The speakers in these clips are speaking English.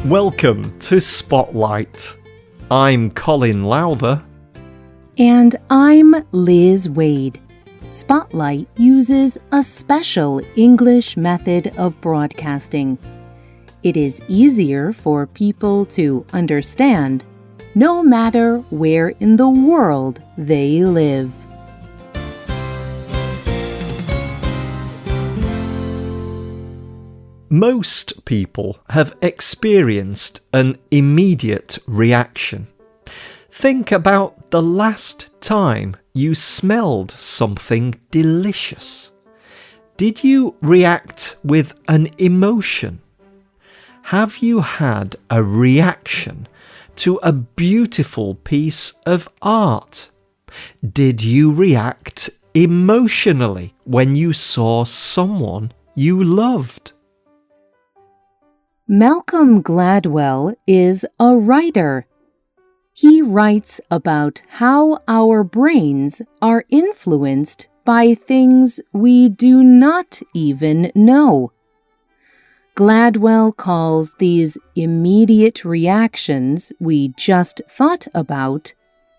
Welcome to Spotlight. I'm Colin Lowther. And I'm Liz Wade. Spotlight uses a special English method of broadcasting. It is easier for people to understand, no matter where in the world they live. Most people have experienced an immediate reaction. Think about the last time you smelled something delicious. Did you react with an emotion? Have you had a reaction to a beautiful piece of art? Did you react emotionally when you saw someone you loved? Malcolm Gladwell is a writer. He writes about how our brains are influenced by things we do not even know. Gladwell calls these immediate reactions we just thought about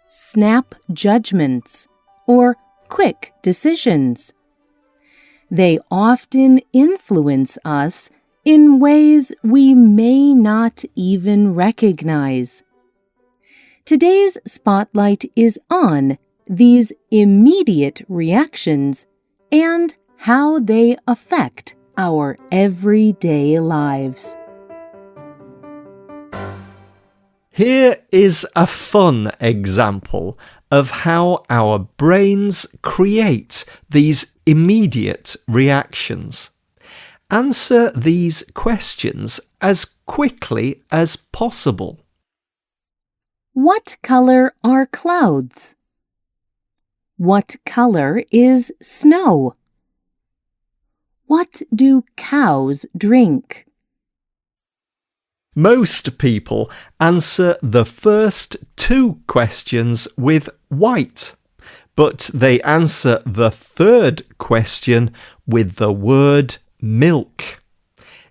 snap judgments or quick decisions. They often influence us in ways we may not even recognize. Today's spotlight is on these immediate reactions and how they affect our everyday lives. Here is a fun example of how our brains create these immediate reactions. Answer these questions as quickly as possible. What color are clouds? What color is snow? What do cows drink? Most people answer the first two questions with white, but they answer the third question with the word milk.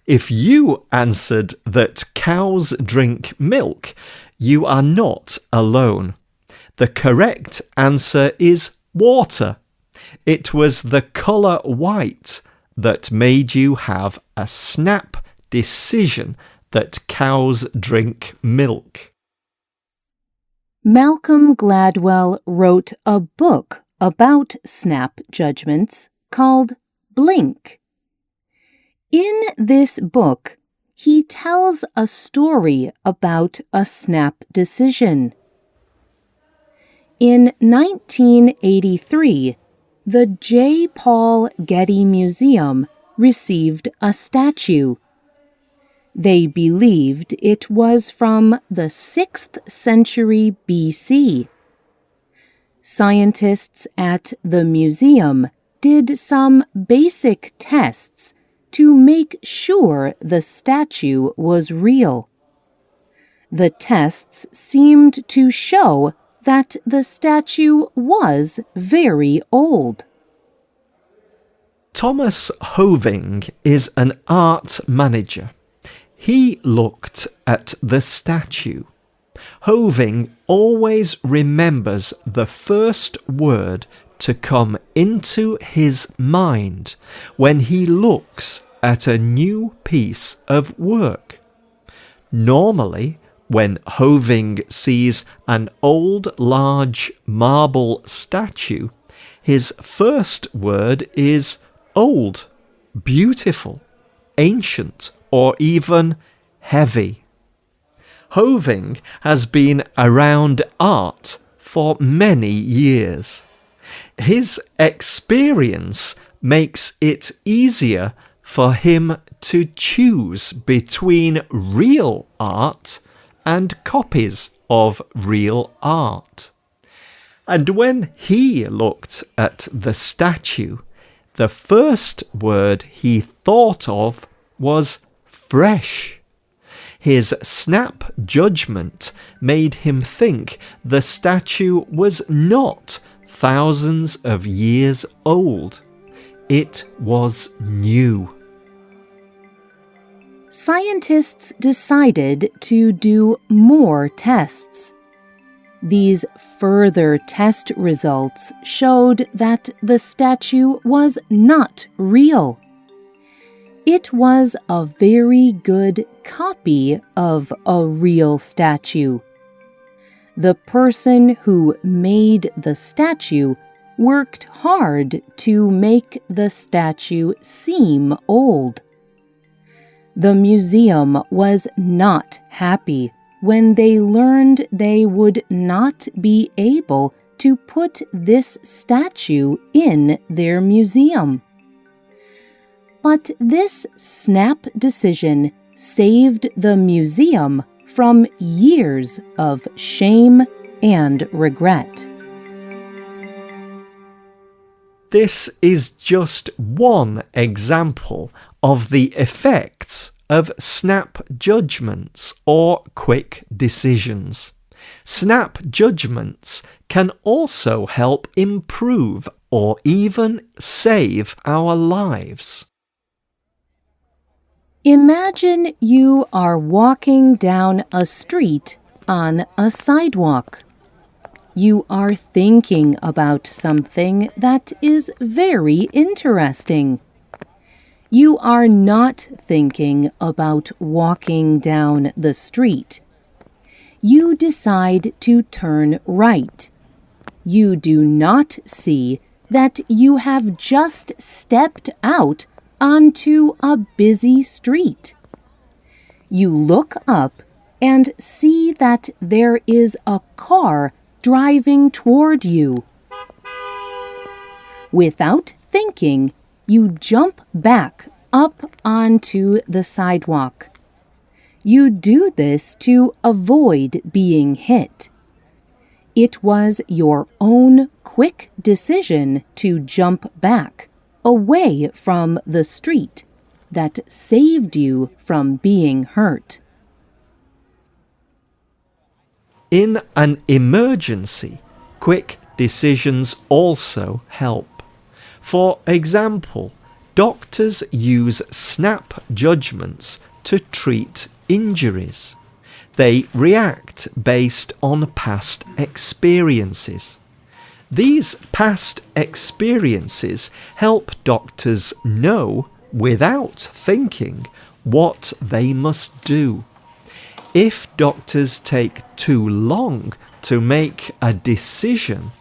If you answered that cows drink milk, you are not alone. The correct answer is water. It was the colour white that made you have a snap decision that cows drink milk. Malcolm Gladwell wrote a book about snap judgments called Blink. In this book, he tells a story about a snap decision. In 1983, the J. Paul Getty Museum received a statue. They believed it was from the 6th century BC. Scientists at the museum did some basic tests to make sure the statue was real. The tests seemed to show that the statue was very old. Thomas Hoving is an art manager. He looked at the statue. Hoving always remembers the first word to come into his mind when he looks at a new piece of work. Normally, when Hoving sees an old large marble statue, his first word is old, beautiful, ancient, or even heavy. Hoving has been around art for many years. His experience makes it easier for him to choose between real art and copies of real art. And when he looked at the statue, the first word he thought of was fresh. His snap judgment made him think the statue was not thousands of years old. It was new. scientists decided to do more tests. These further test results showed that the statue was not real. It was a very good copy of a real statue. The person who made the statue worked hard to make the statue seem old. The museum was not happy when they learned they would not be able to put this statue in their museum. But this snap decision saved the museum from years of shame and regret. This is just one example of the effects of snap judgments or quick decisions. Snap judgments can also help improve or even save our lives. Imagine you are walking down a street on a sidewalk. You are thinking about something that is very interesting. You are not thinking about walking down the street. You decide to turn right. You do not see that you have just stepped out onto a busy street. You look up and see that there is a car driving toward you. Without thinking, you jump back up onto the sidewalk. You do this to avoid being hit. It was your own quick decision to jump back away from the street that saved you from being hurt. In an emergency, quick decisions also help. For example, doctors use snap judgments to treat injuries. They react based on past experiences. These past experiences help doctors know, without thinking, what they must do. If doctors take too long to make a decision,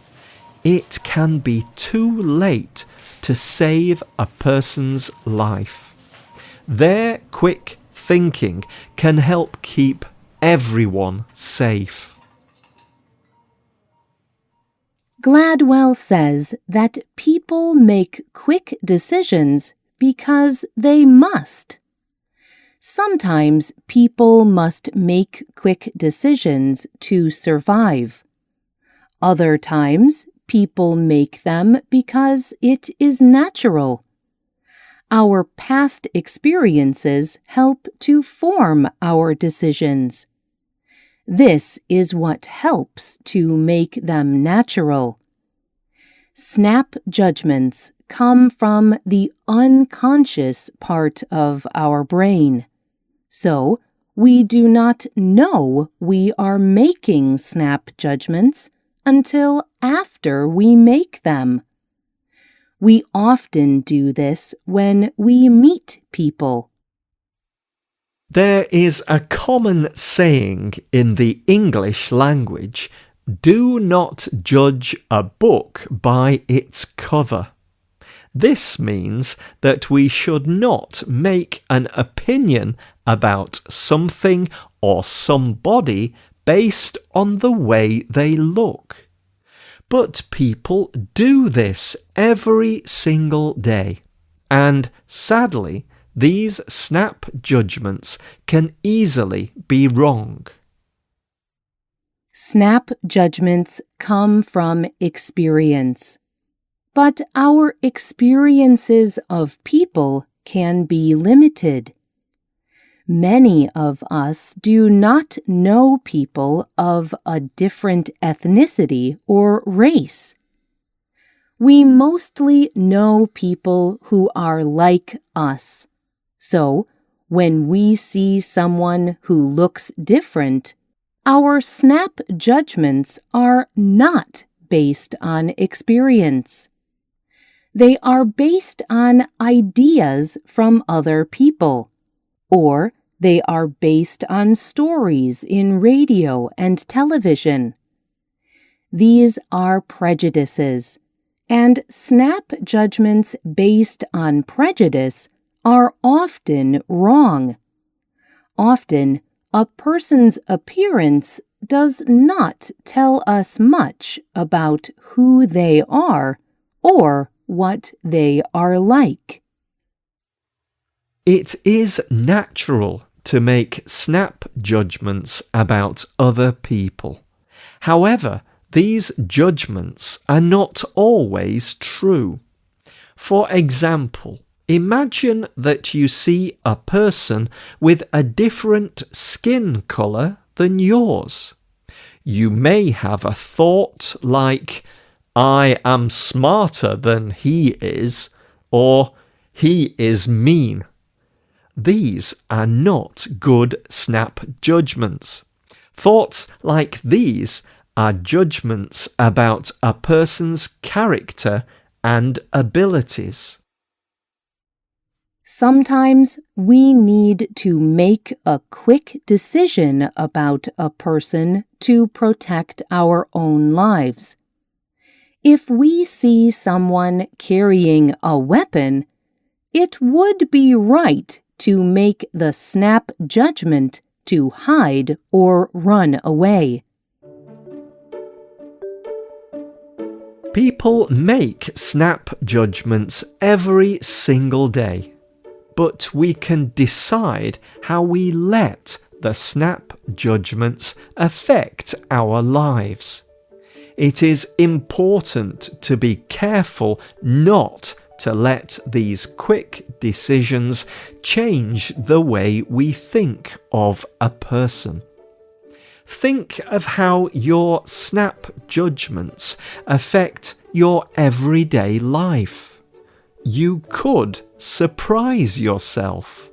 it can be too late to save a person's life. Their quick thinking can help keep everyone safe. Gladwell says that people make quick decisions because they must. Sometimes people must make quick decisions to survive. Other times, people make them because it is natural. Our past experiences help to form our decisions. This is what helps to make them natural. Snap judgments come from the unconscious part of our brain. So, we do not know we are making snap judgments until after we make them. We often do this when we meet people. There is a common saying in the English language, "Do not judge a book by its cover." This means that we should not make an opinion about something or somebody based on the way they look. But people do this every single day, and sadly, these snap judgments can easily be wrong. Snap judgments come from experience. But our experiences of people can be limited. Many of us do not know people of a different ethnicity or race. We mostly know people who are like us. So, When we see someone who looks different, our snap judgments are not based on experience. They are based on ideas from other people, or they are based on stories in radio and television. These are prejudices, and snap judgments based on prejudice are often wrong. Often, a person's appearance does not tell us much about who they are or what they are like. It is natural to make snap judgments about other people. However, these judgments are not always true. For example, imagine that you see a person with a different skin colour than yours. You may have a thought like, I am smarter than he is, or he is mean. These are not good snap judgments. Thoughts like these are judgments about a person's character and abilities. Sometimes we need to make a quick decision about a person to protect our own lives. If we see someone carrying a weapon, it would be right to make the snap judgment to hide or run away. People make snap judgments every single day, but we can decide how we let the snap judgments affect our lives. It is important to be careful not to let these quick decisions change the way we think of a person. Think of how your snap judgments affect your everyday life. You could surprise yourself.